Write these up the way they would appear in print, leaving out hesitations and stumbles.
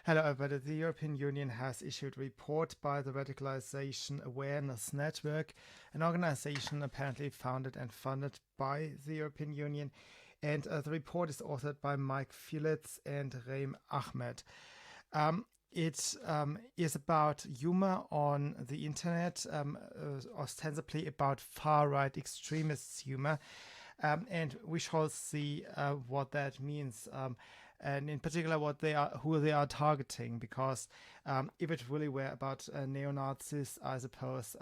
Hello, everybody. The European Union has issued a report by the Radicalisation Awareness Network, an organization apparently founded and funded by the European Union. And the report is authored by Maik, Fielitz and Reem, Ahmed. It is about humor on the internet, ostensibly about far-right extremists' humor. And we shall see what that means. And in particular who they are targeting, because if it really were about neo-Nazis, I suppose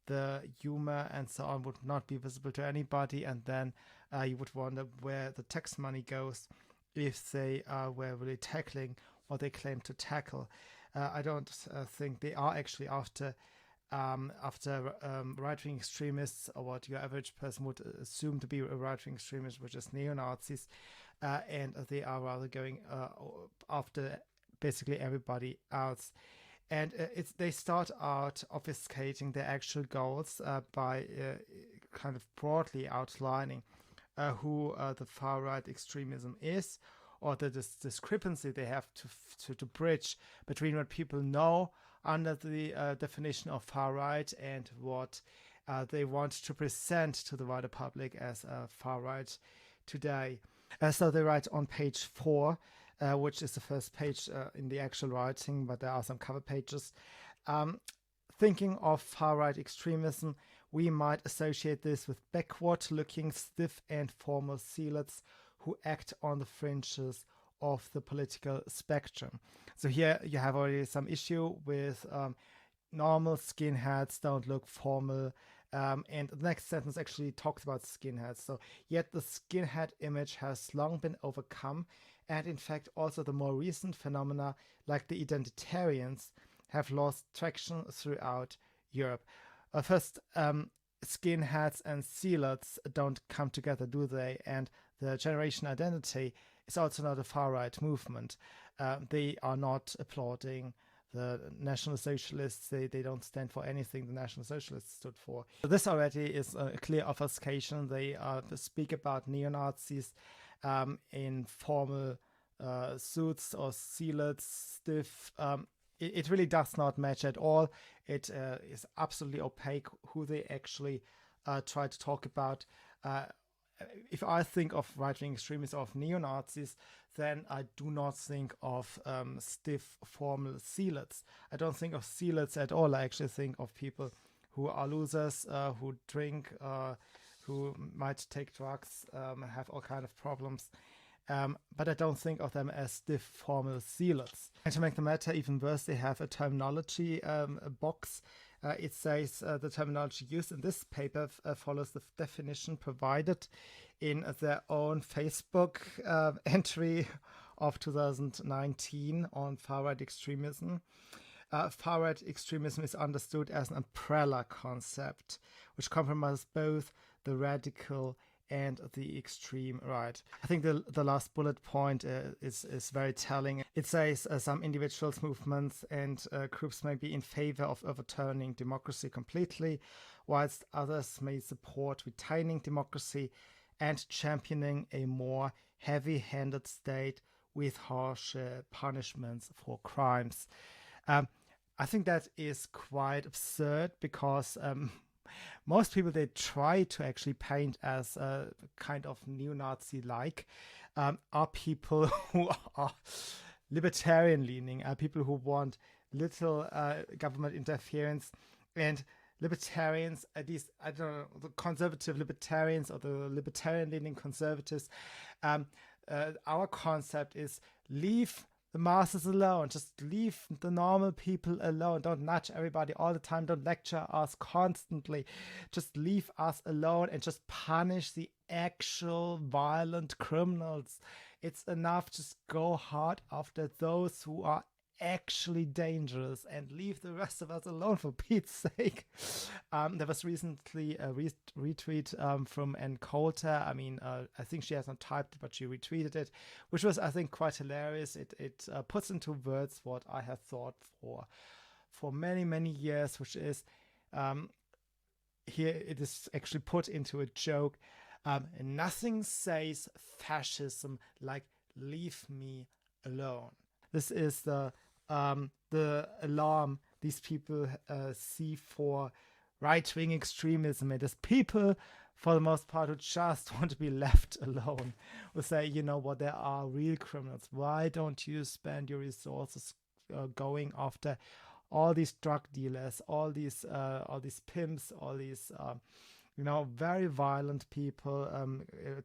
the humor and so on would not be visible to anybody, and then you would wonder where the tax money goes if they were really tackling what they claim to tackle. I don't think they are actually after right-wing extremists, or what your average person would assume to be a right-wing extremist, which is neo-Nazis. And they are rather going after basically everybody else. And they start out obfuscating their actual goals by kind of broadly outlining who the far-right extremism is, or the discrepancy they have to bridge between what people know under the definition of far-right and what they want to present to the wider public as far-right today. So they write on page 4, which is the first page in the actual writing, but there are some cover pages. Thinking of far-right extremism, we might associate this with backward-looking, stiff and formal zealots who act on the fringes of the political spectrum. So here you have already some issue with normal skinheads don't look formal. And the next sentence actually talks about skinheads. So, yet the skinhead image has long been overcome, and in fact also the more recent phenomena like the identitarians have lost traction throughout Europe. First, skinheads and zealots don't come together, do they? And the generation identity is also not a far-right movement. They are not applauding the National Socialists. They don't stand for anything the National Socialists stood for. So this already is a clear obfuscation. They speak about neo-Nazis in formal suits or zealots, stiff. It really does not match at all. It is absolutely opaque who they actually try to talk about. If I think of right-wing extremists or of neo-Nazis, then I do not think of stiff, formal zealots. I don't think of zealots at all. I actually think of people who are losers, who drink, who might take drugs, have all kinds of problems. But I don't think of them as stiff, formal zealots. And to make the matter even worse, they have a terminology box. It says the terminology used in this paper follows the definition provided in their own Facebook entry of 2019 on far-right extremism. Far-right extremism is understood as an umbrella concept, which comprises both the radical and the extreme right. I think the last bullet point is very telling. It says some individuals, movements and groups may be in favor of overturning democracy completely, whilst others may support retaining democracy and championing a more heavy-handed state with harsh punishments for crimes. I think that is quite absurd, because most people they try to actually paint as a kind of neo-Nazi-like are people who are libertarian-leaning, are people who want little government interference. And libertarians, at least, I don't know, the conservative libertarians or the libertarian-leaning conservatives, our concept is leave the masses alone. Just leave the normal people alone. Don't nudge everybody all the time. Don't lecture us constantly. Just leave us alone and just punish the actual violent criminals. It's enough. Just go hard after those who are actually dangerous and leave the rest of us alone, for Pete's sake. There was recently a retweet from Ann Coulter. I mean, I think she has not typed it, but she retweeted it, which was, I think, quite hilarious. It puts into words what I have thought for many, many years, which is here it is actually put into a joke. Nothing says fascism like leave me alone. This is the alarm these people see for right-wing extremism. It is people, for the most part, who just want to be left alone, who say, you know what, there are real criminals. Why don't you spend your resources going after all these drug dealers, all these pimps, all these very violent people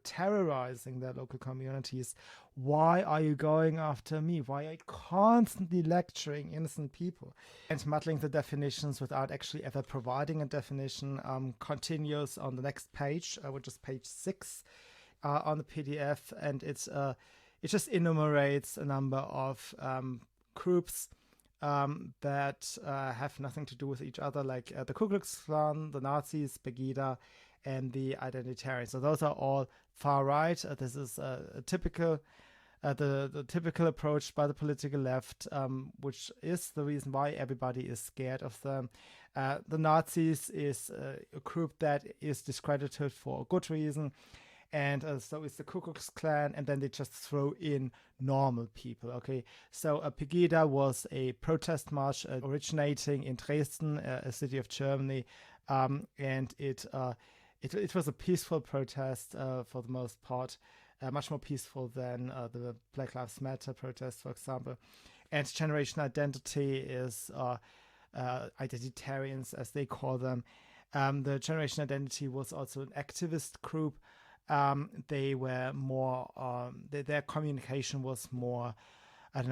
terrorizing their local communities? Why are you going after me? Why are you constantly lecturing innocent people? And muddling the definitions without actually ever providing a definition continues on the next page, which is page 6 on the PDF, and it just enumerates a number of groups that have nothing to do with each other, like the Ku Klux Klan, the Nazis, Pegida, and the identitarians. So those are all far right. This is a typical, the typical approach by the political left, which is the reason why everybody is scared of them. The Nazis is a group that is discredited for a good reason. And so is the Ku Klux Klan, and then they just throw in normal people. Okay, so Pegida was a protest march originating in Dresden, a city of Germany, and it was a peaceful protest for the most part, much more peaceful than the Black Lives Matter protest, for example. And Generation Identity is identitarians, as they call them. The Generation Identity was also an activist group. They were more, their communication was more,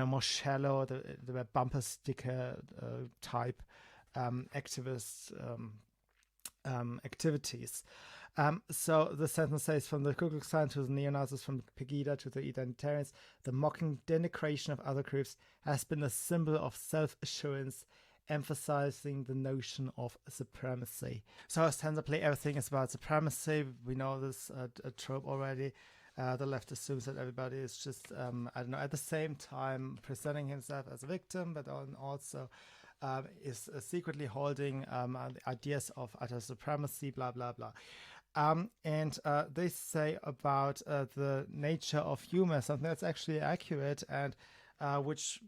more shallow. They were bumper sticker type activist activities. So the sentence says, from the Ku Klux Klan to the neo-Nazis, from Pegida to the identitarians, the mocking denigration of other groups has been a symbol of self-assurance, emphasizing the notion of supremacy. So ostensibly everything is about supremacy. We know this trope already. The left assumes that everybody is just, at the same time presenting himself as a victim, but also is secretly holding ideas of utter supremacy, blah, blah, blah. And they say about the nature of humor, something that's actually accurate and which,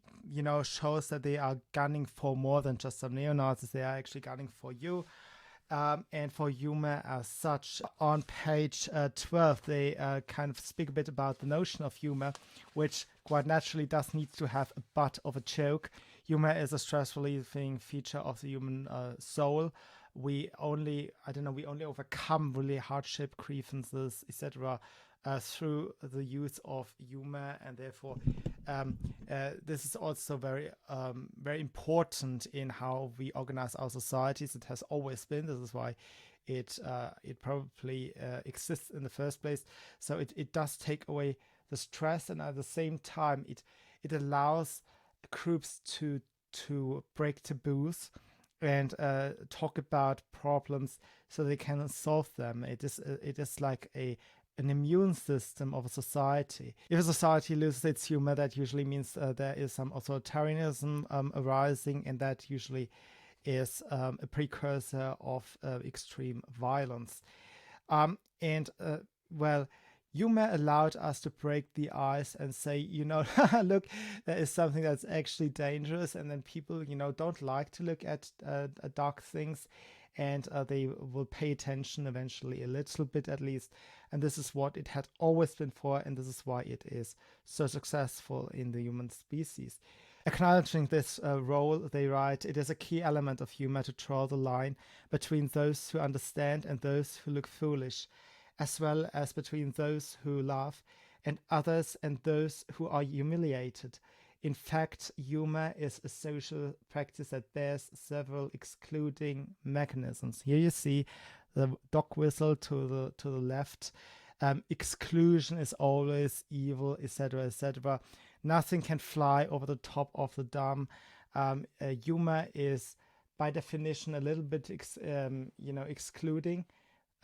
shows that they are gunning for more than just some neo-Nazis. They are actually gunning for you and for humor as such. On page 12, they kind of speak a bit about the notion of humor, which quite naturally does need to have a butt of a joke. Humor is a stress relieving feature of the human soul. We only overcome really hardship, grievances, etc. Through the use of humor, and therefore this is also very very important in how we organize our societies. It has always been. This is why it probably exists in the first place. So it does take away the stress, and at the same time it allows groups to break taboos and talk about problems so they can solve them. It is like an immune system of a society. If a society loses its humor, that usually means there is some authoritarianism arising, and that usually is a precursor of extreme violence. Humor allowed us to break the ice and say, look, there is something that's actually dangerous, and then people, don't like to look at dark things, and they will pay attention eventually, a little bit at least. And this is what it had always been for, and this is why it is so successful in the human species. Acknowledging this role, they write, it is a key element of humor to draw the line between those who understand and those who look foolish, as well as between those who laugh and others and those who are humiliated. In fact, humor is a social practice that bears several excluding mechanisms. Here you see the dog whistle to the left. Exclusion is always evil, etc., etc. Nothing can fly over the top of the dome. Humor is, by definition, a little bit excluding,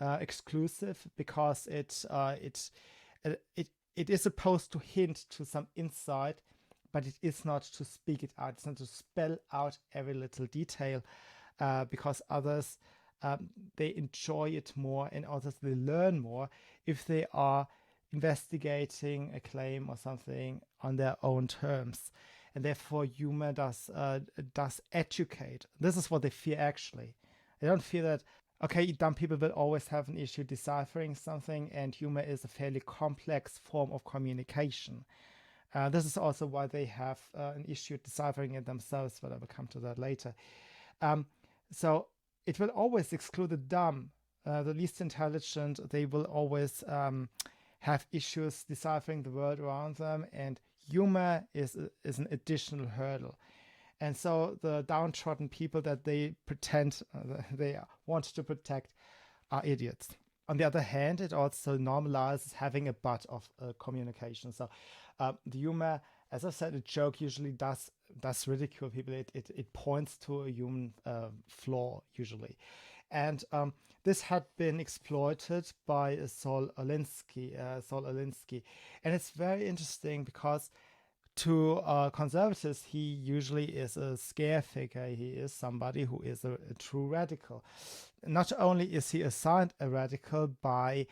exclusive, because it is supposed to hint to some insight, but it is not to speak it out. It's not to spell out every little detail, because others, they enjoy it more, and others, they learn more if they are investigating a claim or something on their own terms. and therefore humor does educate. This is what they fear actually. They don't fear that, okay, dumb people will always have an issue deciphering something, and humor is a fairly complex form of communication. This is also why they have an issue deciphering it themselves, but I will come to that later. So it will always exclude the dumb, the least intelligent. They will always have issues deciphering the world around them, and humor is an additional hurdle. And so the downtrodden people that they pretend they want to protect are idiots. On the other hand, it also normalizes having a butt of communication. So the humor, as I said, a joke usually does ridicule people. It points to a human flaw usually. And this had been exploited by Saul Alinsky. And it's very interesting because to conservatives, he usually is a scare figure. He is somebody who is a true radical. Not only is he assigned a radical by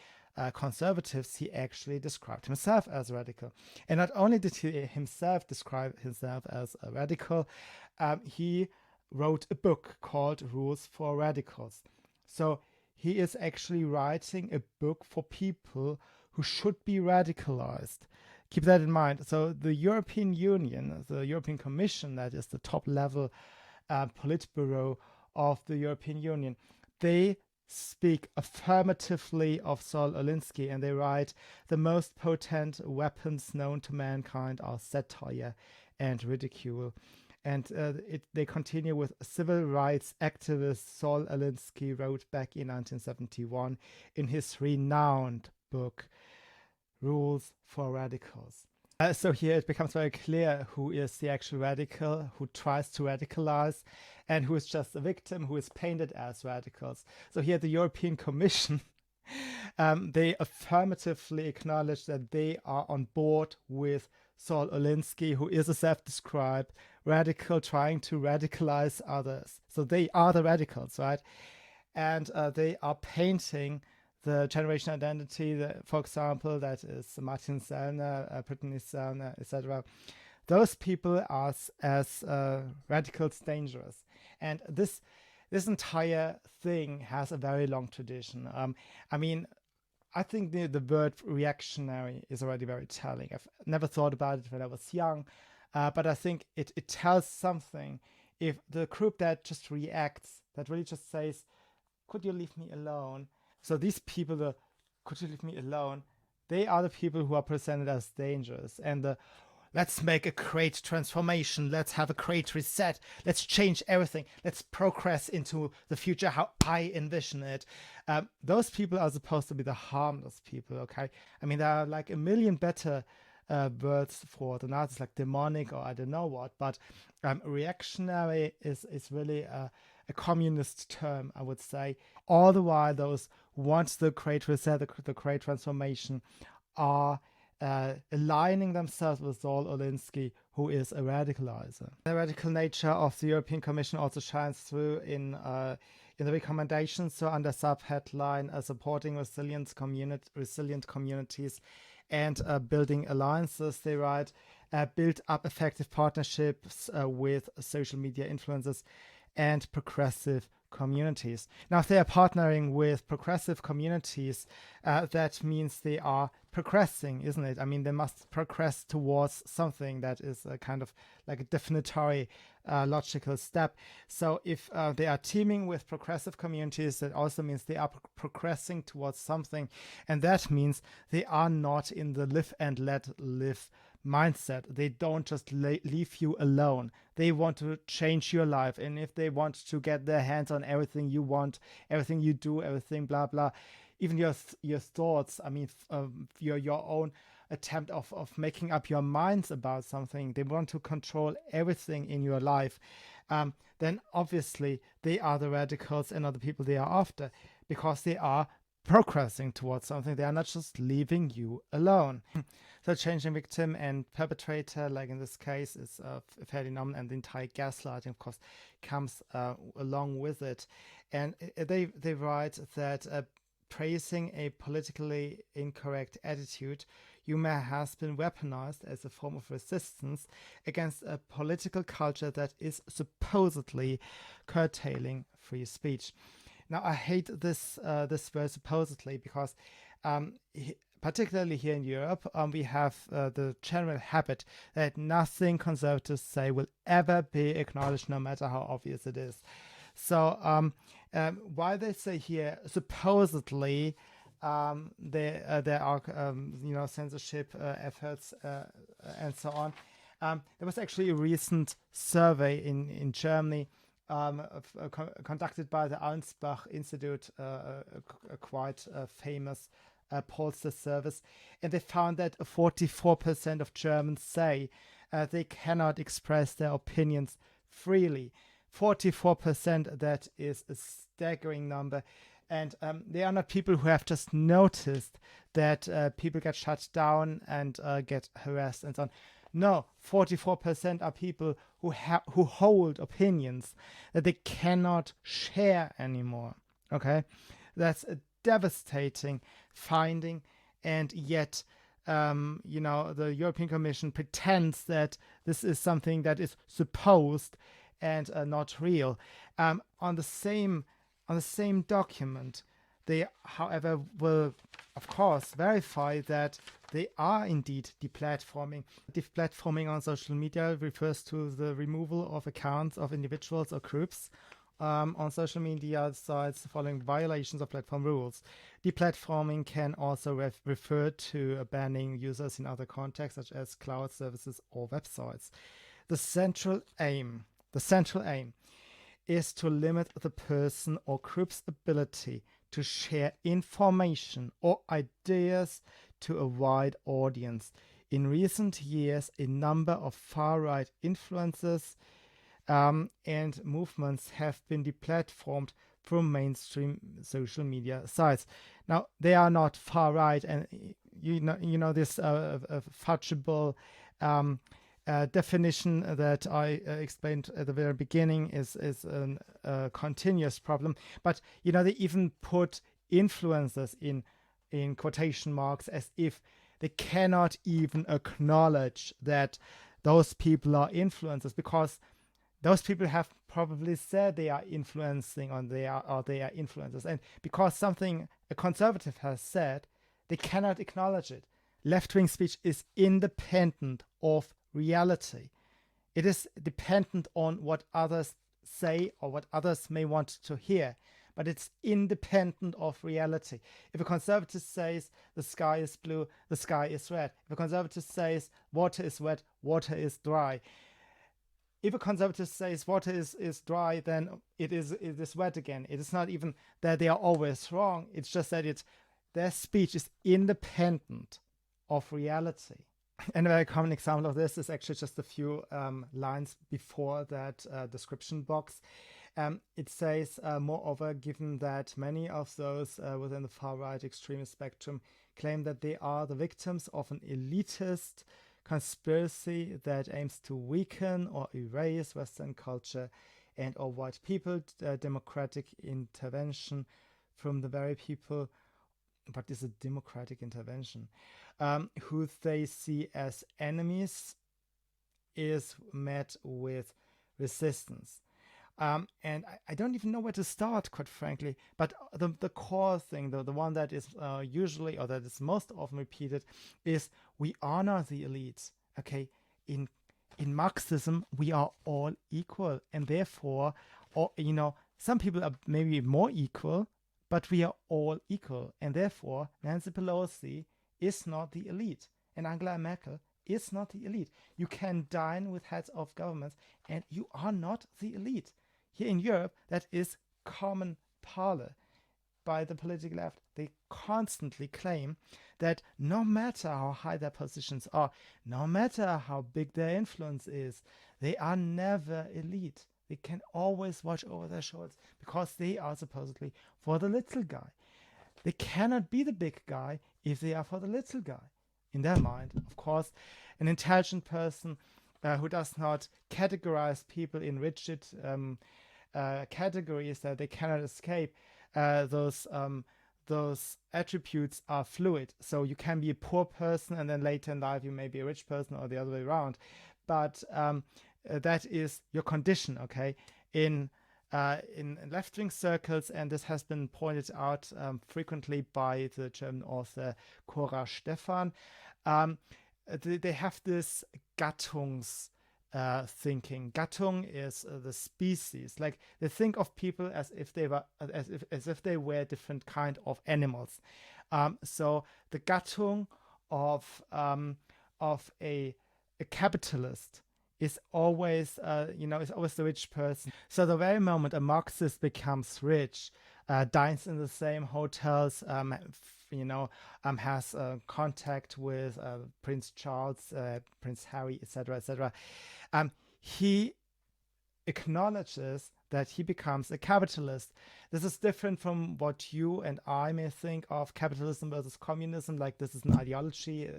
conservatives, he actually described himself as a radical. And not only did he himself describe himself as a radical, he wrote a book called Rules for Radicals. So he is actually writing a book for people who should be radicalized. Keep that in mind. So the European Union, the European Commission, that is the top level politburo of the European Union, they speak affirmatively of Saul Alinsky, and they write, the most potent weapons known to mankind are satire and ridicule. And they continue with civil rights activist Saul Alinsky wrote back in 1971 in his renowned book, Rules for Radicals. So here it becomes very clear who is the actual radical, who tries to radicalize, and who is just a victim, who is painted as radicals. So here the European Commission, they affirmatively acknowledge that they are on board with Saul Alinsky, who is a self-described radical trying to radicalize others. So they are the radicals, right? And they are painting the generation identity, for example, that is Martin Sellner, Brittany Sellner, etc. Those people are as radicals dangerous. And this entire thing has a very long tradition. I think the word reactionary is already very telling. I've never thought about it when I was young, but I think it tells something. If the group that just reacts, that really just says, could you leave me alone? So these people, could you leave me alone? They are the people who are presented as dangerous. And let's make a great transformation. Let's have a great reset. Let's change everything. Let's progress into the future how I envision it. Those people are supposed to be the harmless people, okay? I mean, there are like a million better words for the Nazis, like demonic or I don't know what. But reactionary is really a communist term, I would say. All the while, those once the great reset, the great transformation, are aligning themselves with Saul Alinsky, who is a radicalizer. The radical nature of the European Commission also shines through in the recommendations. So under subheadline, supporting resilient communities and building alliances, they write, build up effective partnerships with social media influencers and progressive communities. Now, if they are partnering with progressive communities, that means they are progressing, isn't it? I mean, they must progress towards something that is a kind of like a definitory logical step. So if they are teaming with progressive communities, that also means they are progressing towards something. And that means they are not in the live and let live mindset. They don't just leave you alone. They want to change your life. And if they want to get their hands on everything you want, everything you do, everything blah blah, even your thoughts, I mean your own attempt of making up your minds about something, they want to control everything in your life, then obviously they are the radicals and not the people they are after, because they are progressing towards something. They are not just leaving you alone. So changing victim and perpetrator, like in this case, is fairly normal, and the entire gaslighting, of course, comes along with it. And they write that praising a politically incorrect attitude humor has been weaponized as a form of resistance against a political culture that is supposedly curtailing free speech. Now, I hate this word supposedly because particularly here in Europe, we have the general habit that nothing conservatives say will ever be acknowledged, no matter how obvious it is. So while they say here supposedly there are censorship efforts and so on, there was actually a recent survey in Germany conducted by the Ansbach Institute, a quite famous pollster service, and they found that 44% of Germans say they cannot express their opinions freely. 44%, that is a staggering number. And they are not people who have just noticed that people get shut down and get harassed and so on. No, 44% are people who hold opinions that they cannot share anymore. Okay, that's a devastating finding, and yet, the European Commission pretends that this is something that is supposed and not real. On the same document, they, however, will, of course, verify that they are indeed deplatforming. Deplatforming on social media refers to the removal of accounts of individuals or groups on social media sites following violations of platform rules. Deplatforming can also refer to banning users in other contexts, such as cloud services or websites. The central aim is to limit the person or group's ability to share information or ideas to a wide audience. In recent years, a number of far-right influencers and movements have been deplatformed from mainstream social media sites. Now, they are not far-right, and this fudgeable definition that I explained at the very beginning is a continuous problem. But they even put influencers in quotation marks, as if they cannot even acknowledge that those people are influencers, because those people have probably said they are influencing or they are influencers, and because something a conservative has said, they cannot acknowledge it. Left-wing speech is independent of reality. It is dependent on what others say or what others may want to hear, but it's independent of reality. If a conservative says the sky is blue, the sky is red. If a conservative says water is wet, water is dry. If a conservative says water is dry, then it is wet again. It is not even that they are always wrong. It's just that their speech is independent of reality. And a very common example of this is actually just a few lines before that description box. It says, moreover, given that many of those within the far-right extremist spectrum claim that they are the victims of an elitist conspiracy that aims to weaken or erase Western culture and or white people, democratic intervention from the very people, what is a democratic intervention, who they see as enemies, is met with resistance. And I don't even know where to start, quite frankly, but the core thing, the one that is usually, or that is most often repeated, is we are not the elites. Okay, in Marxism, we are all equal, and therefore, some people are maybe more equal, but we are all equal, and therefore, Nancy Pelosi is not the elite, and Angela Merkel is not the elite. You can dine with heads of governments, and you are not the elite. Here in Europe, that is common parlor by the political left. They constantly claim that no matter how high their positions are, no matter how big their influence is, they are never elite. They can always watch over their shoulders because they are supposedly for the little guy. They cannot be the big guy if they are for the little guy. In their mind, of course, an intelligent person who does not categorize people in rigid categories that they cannot escape, those those attributes are fluid. So you can be a poor person and then later in life you may be a rich person, or the other way around. But that is your condition, okay? In left-wing circles, and this has been pointed out frequently by the German author Cora Stephan, they have this Gattungs thinking. Gattung is the species. Like they think of people as if they were as if they were different kind of animals. So the Gattung of a capitalist is always is always the rich person. So the very moment a Marxist becomes rich, dines in the same hotels, has contact with Prince Charles, Prince Harry, etc., etc. He acknowledges that he becomes a capitalist. This is different from what you and I may think of capitalism versus communism. Like this is an ideology,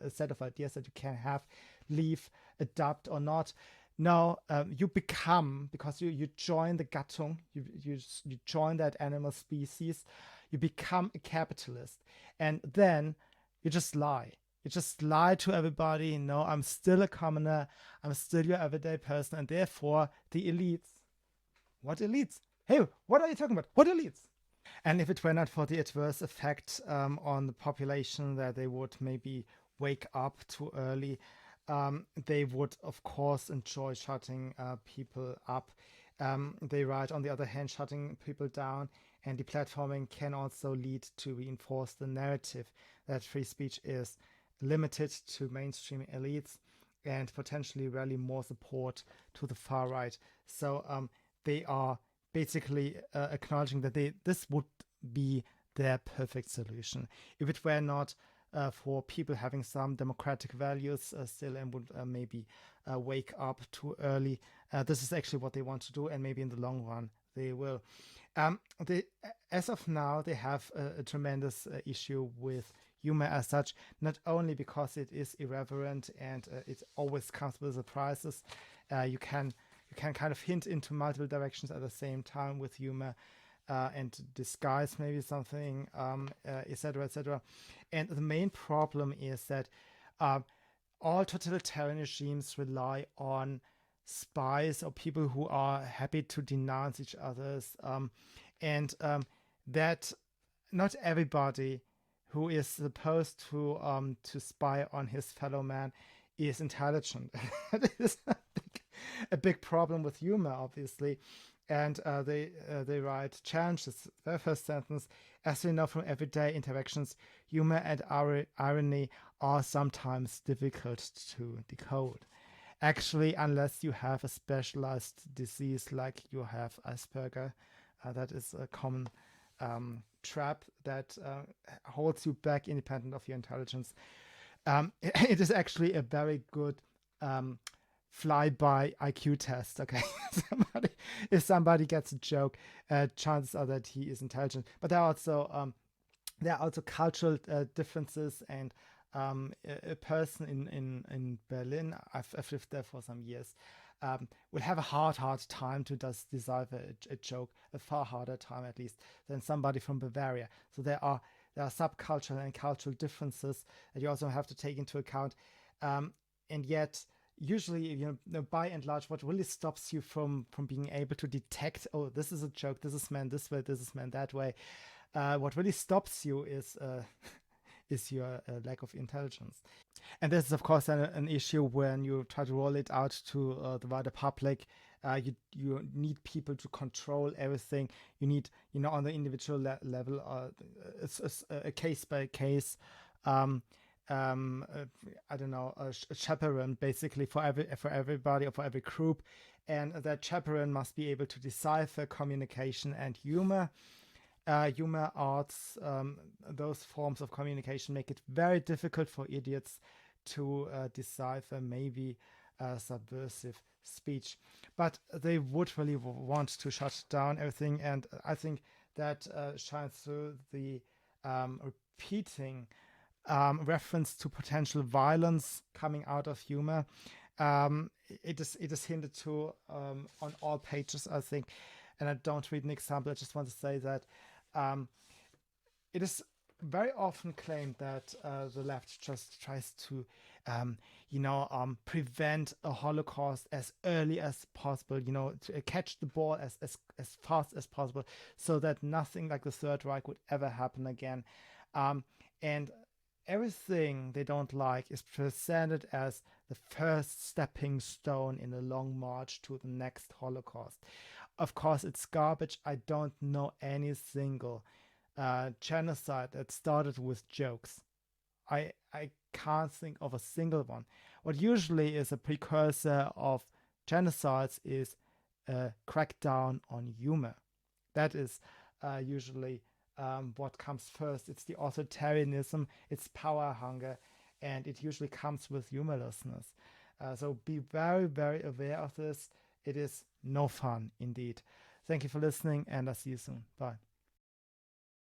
a set of ideas that you can have, leave, adapt or not. No, you become, because you join the Gattung, you join that animal species, you become a capitalist, and then you just lie. You just lie to everybody. No, I'm still a commoner. I'm still your everyday person, and therefore the elites. What elites? Hey, what are you talking about? What elites? And if it were not for the adverse effect on the population, that they would maybe wake up too early, they would, of course, enjoy shutting people up. They write, on the other hand, shutting people down and deplatforming can also lead to reinforce the narrative that free speech is limited to mainstream elites and potentially rally more support to the far right. So they are basically acknowledging that this would be their perfect solution. If it were not for people having some democratic values still and would maybe wake up too early, this is actually what they want to do, and maybe in the long run they will. As of now, they have a tremendous issue with humor as such, not only because it is irreverent and it always comes with surprises. You can kind of hint into multiple directions at the same time with humor, and disguise maybe something, etc., etc. And the main problem is that all totalitarian regimes rely on spies or people who are happy to denounce each other's, and that not everybody who is supposed to spy on his fellow man is intelligent. That is a big problem with humor, obviously. And they write, challenges, their first sentence, as we know from everyday interactions, humor and irony are sometimes difficult to decode. Actually, unless you have a specialized disease like you have Asperger, that is a common trap that holds you back independent of your intelligence. It is actually a very good fly-by IQ test. Okay, if somebody gets a joke, chances are that he is intelligent. But there are also cultural differences, and a person in Berlin, I've lived there for some years, will have a hard time to decipher a joke, a far harder time at least than somebody from Bavaria. So there are subcultural and cultural differences that you also have to take into account, and yet usually, by and large, what really stops you from being able to detect, oh, this is a joke, this is meant this way, this is meant that way, what really stops you is your lack of intelligence. And this is, of course, an issue when you try to roll it out to the wider public. You need people to control everything. You need, on the individual level, a case by case, I don't know, a chaperone basically for everybody or for every group, and that chaperone must be able to decipher communication and humor. Humor, arts, those forms of communication make it very difficult for idiots to decipher maybe subversive speech. But they would really want to shut down everything, and I think that shines through the repeating reference to potential violence coming out of humor. It is hinted to on all pages, I think. And I don't read an example. I just want to say that it is very often claimed that the left just tries to, prevent a Holocaust as early as possible, to catch the ball as fast as possible, so that nothing like the Third Reich would ever happen again. And everything they don't like is presented as the first stepping stone in a long march to the next Holocaust. Of course, it's garbage. I don't know any single genocide that started with jokes. I can't think of a single one. What usually is a precursor of genocides is a crackdown on humor. That is usually what comes first. It's the authoritarianism, it's power hunger, and it usually comes with humorlessness. So be very, very aware of this. It is no fun indeed. Thank you for listening, and I'll see you soon. Bye.